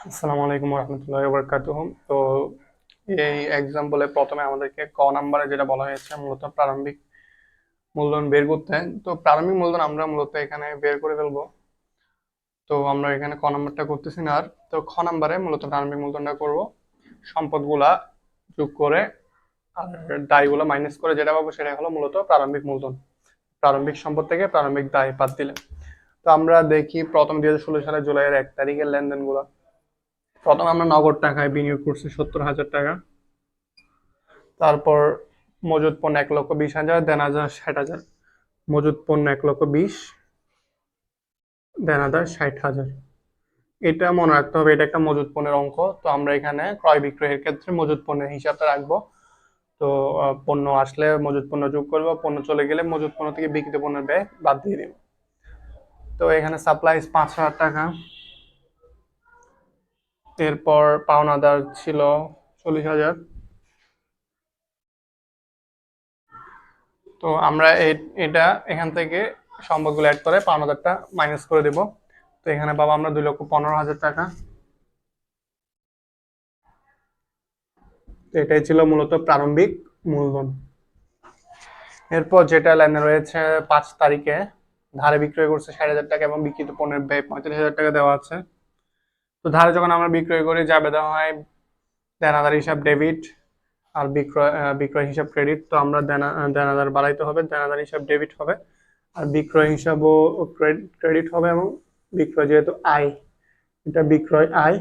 আসসালামু আলাইকুম রহমতুল্লাহি ওয়া বারাকাতুহু। তো এই এক্সাম্পলে প্রথমে আমাদেরকে ক নাম্বারে যেটা বলা হয়েছে মূলত প্রারম্ভিক মূলধন বের করতে। তো প্রারম্ভিক মূলধন আমরা মূলত এখানে বের করে ফেলবো। তো আমরা এখানে ক নাম্বারটা করতেছি না আর। তো খ নাম্বারে মূলত প্রারম্ভিক মূলধনটা করব, সম্পদগুলা যোগ করে আর দায়গুলো মাইনাস করে যেটা পাবো সেটাই হলো মূলত প্রারম্ভিক মূলধন। প্রারম্ভিক সম্পদ থেকে প্রারম্ভিক দায় বাদ দিলে। তো আমরা দেখি প্রথম 2016 সালে জুলাইয়ের 1 তারিখের লেনদেনগুলো। প্রথম আমরা নগদ টাকায় বিনিয়োগ করছি 70,000 টাকা। তারপর মজুদ পণ্য 1,20,000, দেনাদার 60,000। মজুদ পণ্য 1,20,000, দেনাদার 60,000। এটা মনে রাখতে হবে, এটা একটা মজুদ পণ্যের অঙ্ক। তো আমরা এখানে ক্রয় বিক্রয়ের ক্ষেত্রে মজুদ পণ্যের হিসাবটা রাখবো। তো পণ্য আসলে মজুদ পণ্য যোগ করবো, পণ্য চলে গেলে মজুদ পণ্য থেকে বিক্রিত পণ্যের ব্যয় বাদ দিয়ে দিব। তো এখানে সাপ্লাইজ 5,000 টাকা। এরপর পাওনাদার ছিল 40,000। তো আমরা এটা এখান থেকে সম্পদগুলো অ্যাড করে 5,000টা মাইনাস করে দেব। তো এখানে পাবো আমরা 2,15,000 টাকা। তো এটাই ছিল মূলত প্রারম্ভিক মূলধন। এরপর যেটা লাইনে রয়েছে 5 তারিখে ধারে বিক্রয় করছে 60,000 টাকা এবং বিক্রিত পণ্যের ব্যয় 35,000 টাকা দেওয়া আছে। তো ধারে যখন আমরা বিক্রয় করি যাবে দেওয়া হয় দেনাদার হিসাব ডেবিট আর বিক্রয় বিক্রয় হিসাব ক্রেডিট। তো আমরা দেনাদার বাড়াইতে হবে, দেনাদার হিসাব ডেবিট হবে আর বিক্রয় হিসাবও ক্রেডিট হবে। এবং বিক্রয় যেহেতু আয়, এটা বিক্রয় আয়,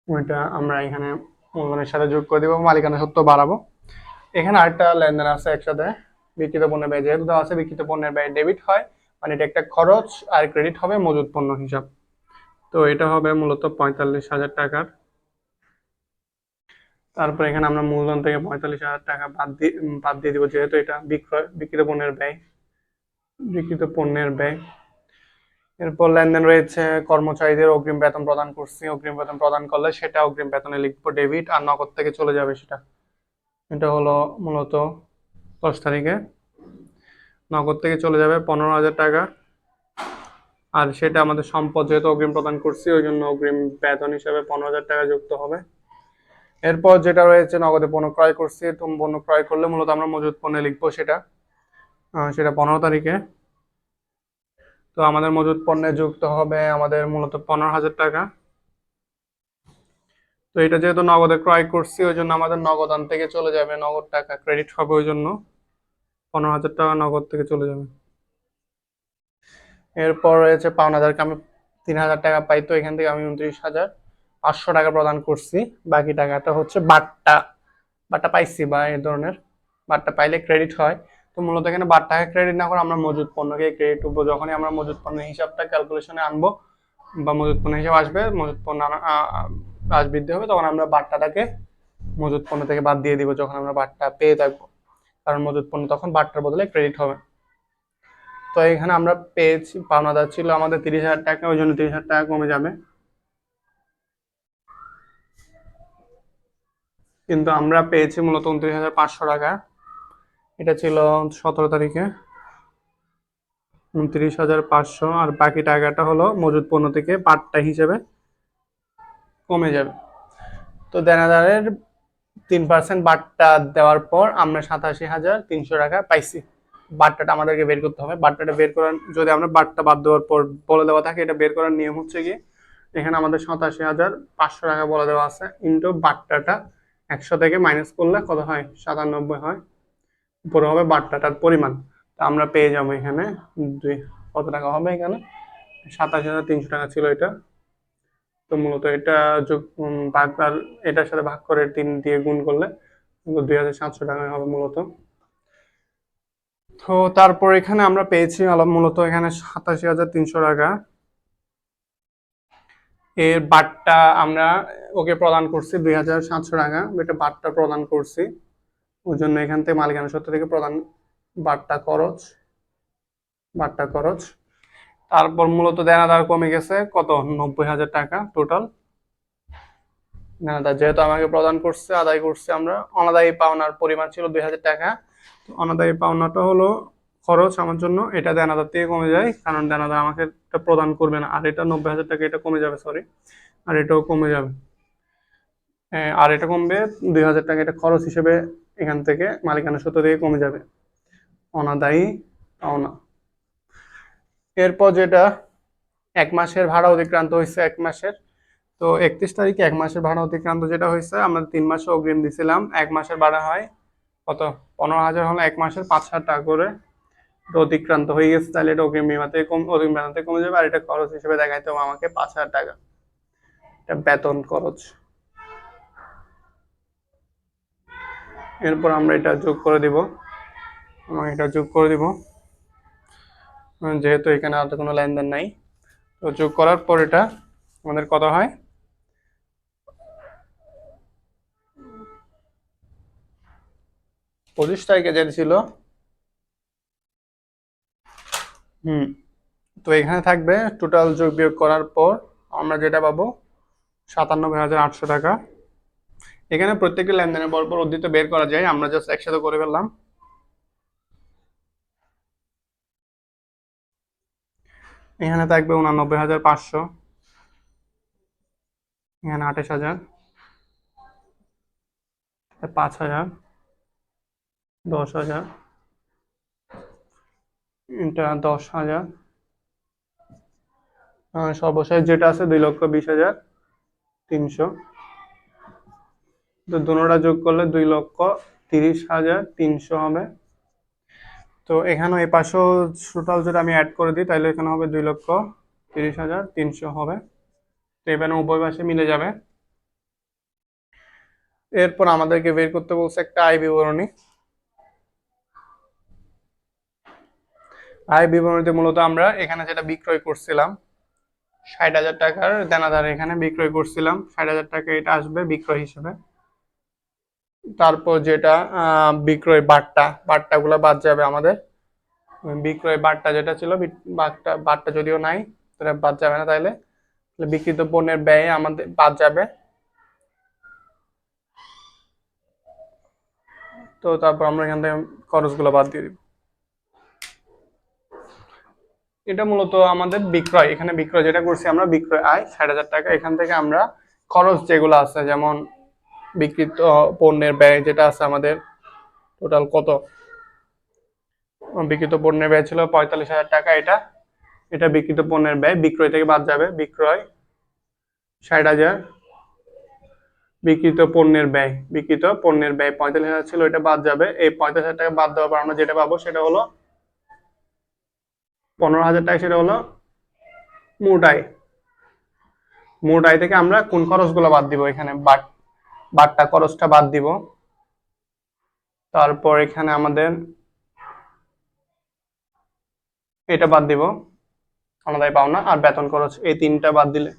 ওইটা আমরা এখানে মূলধনের সাথে যোগ করে দিব, মালিকানা সত্ত্ব বাড়াবো। এখানে আরেকটা লেনদেন আছে একসাথে, বিক্রিত পণ্যের ব্যয় যেহেতু দেওয়া আছে, বিক্রিত পণ্যের ব্যয় ডেবিট হয়, মানে এটা একটা খরচ, আর ক্রেডিট হবে মজুদ পণ্য হিসাব। তো এটা হবে মূলত 45,000 টাকার। তারপর এখানে আমরা মূলধন থেকে 45,000 টাকা বাদ দিয়ে দিব, যেহেতু এটা বিক্রিত পণ্যের ব্যয়, বিক্রিত পণ্যের ব্যয়। এরপর লেনদেন রয়েছে কর্মচারীদের অগ্রিম বেতন প্রদান করছি। অগ্রিম বেতন প্রদান করলে সেটা অগ্রিম বেতনে লিখবো ডেবিট, আর নগদ থেকে চলে যাবে সেটা। এটা হলো মূলত 10 তারিখে নগদ থেকে চলে যাবে 15,000 টাকা। আর সেটা আমাদের সম্পদ, যেহেতু অগ্রিম প্রদান করছি ওই জন্য অগ্রিম বেতন হিসাবে 15,000 টাকা যুক্ত হবে। এরপর যেটা রয়েছে নগদে পণ্য ক্রয় করছি, তো পণ্য ক্রয় করলে মূলত আমরা মজুদ পণ্যে লিখবো সেটা 15 তারিখে। তো আমাদের মজুদ পণ্যে যুক্ত হবে আমাদের মূলত 15,000 টাকা। তো এটা যেহেতু নগদে ক্রয় করছি ওই জন্য আমাদের নগদান থেকে চলে যাবে, নগদ টাকা ক্রেডিট হবে, ওই জন্য 15,000 টাকা নগদ থেকে চলে যাবে। এরপর রয়েছে পাওনাদারকে আমি 3,000 টাকা পাই, তো এখান থেকে আমি 29,500 টাকা প্রদান করছি। বাকি টাকাটা হচ্ছে বাট্টা, বাট্টা পাইছি বা এই ধরনের বাট্টা পাইলে ক্রেডিট হয়। তো মূলত এখানে বাট্টাকে ক্রেডিট না করে আমরা মজুদ পণ্যকে ক্রেডিট করবো। যখনই আমরা মজুদ পণ্য হিসাবটা ক্যালকুলেশনে আনবো বা মজুদ পণ্য হিসাব আসবে, মজুদ পণ্য হ্রাস বৃদ্ধি হবে, তখন আমরা বাট্টাটাকে মজুদ পণ্য থেকে বাদ দিয়ে দিব যখন আমরা বাট্টা পেয়ে থাকবো, কারণ মজুদ পণ্য তখন বাট্টার বদলে ক্রেডিট হবে। তো এখানে আমরা পেয়েছি, পাওনাদার ছিল আমাদের 30,000 টাকা, ওই জন্য 30,000 টাকা কমে যাবে। কিন্তু আমরা পেয়েছি মূলত 29,500 টাকা। এটা ছিল 17 তারিখে 29,500। আর বাকি টাকাটা হলো মজুদ পণ্য থেকে পাট্টা হিসেবে কমে যাবে। তো দেনাদারের 3% বাট্টা দেওয়ার পর আমরা 87,300 টাকা পাইছি। বাট্টাটা আমাদেরকে বের করতে হবে। বাট্টাটা বের করার, যদি আমরা বাট্টা বাদ দেওয়ার পর বলে দেওয়া থাকে, এটা বের করার নিয়ম হচ্ছে কি, এখানে আমাদের 87,500 টাকা বলে দেওয়া আছে, ইন্টু বাট্টাটা 100 থেকে মাইনাস করলে কত হয়, 97 হয়। উপরে হবে বাট্টাটার পরিমাণ। তা আমরা পেয়ে যাবো এখানে কত টাকা হবে, এখানে 27,300 টাকা ছিল এটা। তো মূলত এটা যোগ ভাগ আর এটার সাথে ভাগ করে 3 দিয়ে গুণ করলে 2,700 টাকা হবে মূলত। তো তারপর এখানে আমরা পেয়েছি মূলত এখানে 87,300 টাকা। এর বাট্টা আমরা ওকে প্রদান করছি 2,700 টাকা, এটা বাট্টা প্রদান করছি, ওই জন্য এখান থেকে মালিকানা সত্ত্ব থেকে প্রদান বাট্টা খরচ, বাট্টা খরচ। তারপর মূলত দেনাদার কমে গেছে কত, 90,000 টাকা টোটাল দেনাদার, যেহেতু আমাকে প্রদান করছে, আদায় করছে আমরা। অনাদায়ী পাওনার পরিমাণ ছিল 2,000 টাকা। অনাদায়ী পাওনাটা হলো খরচ আমার জন্য এটা দেনাদার থেকে কমে যায়, কারণ দেনাদার আমাকে এটা প্রদান করবে না। আর এটা 90,000 টাকা, এটা কমে যাবে, সরি। আর এটাও কমে যাবে। আর এটা কমবে 2,000 টাকা, এটা খরচ হিসেবে এখান থেকে মালিকানা সূত্র থেকে কমে যাবে। অনাদায়ী পাওনা। এরপর যেটা, 1 মাসের ভাড়া অতিক্রান্ত হয়েছে, 1 মাসের। তো 31 তারিখে 1 মাসের ভাড়া অতিক্রান্ত যেটা হয়েছে, আমরা 3 মাসে অগ্রিম দিছিলাম। 1 মাসের ভাড়া হয় কত? 15,000 হলো 1 মাসের 5,000 টাকা করে। এটা অতিক্রান্ত হয়ে গেছে, তাহলে এটা অগ্রিম বিমা থেকে অগ্রিম বেতন থেকে কমে যাবে। আর এটা খরচ হিসেবে দেখাইতে হবে আমাকে 5,000 টাকা। এটা বেতন খরচ। এরপর আমরা এটা যোগ করে দিব, এটা যোগ করে দিব, যেহেতু এখানে আর কোনো লেনদেন নাই। তো যোগ করার পর এটা আমাদের কত হয়? 25 তারিখে যেটা ছিল, তো এখানে থাকবে টোটাল যোগ বিয়োগ করার পর আমরা যেটা পাবো 97,800 টাকা। এখানে প্রত্যেকটি লেনদেনের পর উদ্ধৃত বের করা যায়, আমরা জাস্ট একসাথে করে ফেললাম। এখানে থাকবে 89,500, এখানে 28,000, 5,000, 10,000, এটা 10,000, সর্বশেষ যেটা আছে 2,20,300। তো দুটোটা যোগ করলে 2,30,300 হবে। তো এখানে এই পাশেও টোটাল যদি আমি অ্যাড করে দিই, তাহলে এখানে হবে 2,30,300 হবে। তো এখানে উভয় পাশে মিলে যাবে। এরপর আমাদেরকে বের করতে বলছে একটা আয় বিবরণী। আয় বিবরণীতে মূলত আমরা এখানে যেটা বিক্রয় করছিলাম 60,000 টাকার দেনাদার, এখানে বিক্রয় করছিলাম 60,000 টাকা, এটা আসবে বিক্রয় হিসেবে। তারপর যেটা বিক্রয় বাট্টা গুলা বাদ যাবে আমাদের। বিক্রয় বাট্টা যেটা ছিল, বাট্টা যদিও নাই, তাহলে বাদ যাবে না। তাইলে বিক্রিত পণ্যের ব্যয় আমাদের বাদ যাবে। তো তারপর আমরা এখান থেকে খরচগুলো বাদ দিয়ে দিব। এটা মূলত আমাদের বিক্রয়, এখানে বিক্রয় যেটা করছি আমরা, বিক্রয় আয় 60,000 টাকা। এখান থেকে আমরা খরচ যেগুলো আছে, যেমন বিক্রিত পণ্যের ব্যয় যেটা আছে আমাদের, টোটাল কত? বিক্রিত পণ্যের ব্যয় ছিল 45,000 টাকা। এটা বিক্রিত পণ্যের ব্যয়, বিক্রয় থেকে বাদ যাবে। বিক্রয় 60,000, বিক্রিত পণ্যের ব্যয় 45,000 ছিল, এটা বাদ যাবে। এই 45,000 টাকা বাদ দেওয়ার পর আমরা যেটা পাবো সেটা হলো 15,000 টাকা। সেটা হলো মোট আয়। মোট আয় থেকে আমরা কোন খরচগুলো বাদ দিব? এখানে বাট্টা খরচটা বাদ দিব। তারপর এখানে আমাদের এটা বাদ দিব, আলাদাই পাওনা আর বেতন খরচ, এই তিনটা বাদ দিলে,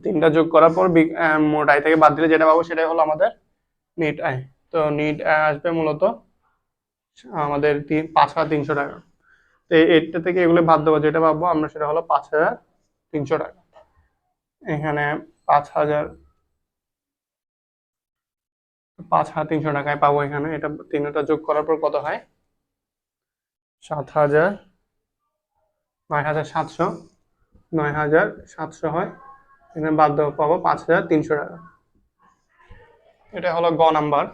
তিনটা যোগ করার পর মোট আয় থেকে বাদ দিলে যেটা পাবো সেটাই হলো আমাদের নেট আয়। তো নেট আয় আসবে মূলত আমাদের 5,300 টাকা। তো এইটা থেকে এগুলো বাদ দেবো, যেটা পাবো আমরা সেটা হলো 5,300 টাকা। এখানে 5,000, 5,300 টাকায় পাবো এখানে। এটা তিনটা যোগ করার পর কত হয়? 7,000, 9,700, 9,700 হয়। এখানে বাদ দেওয়া পাবো 5,300 টাকা। এটা হলো গ নাম্বার।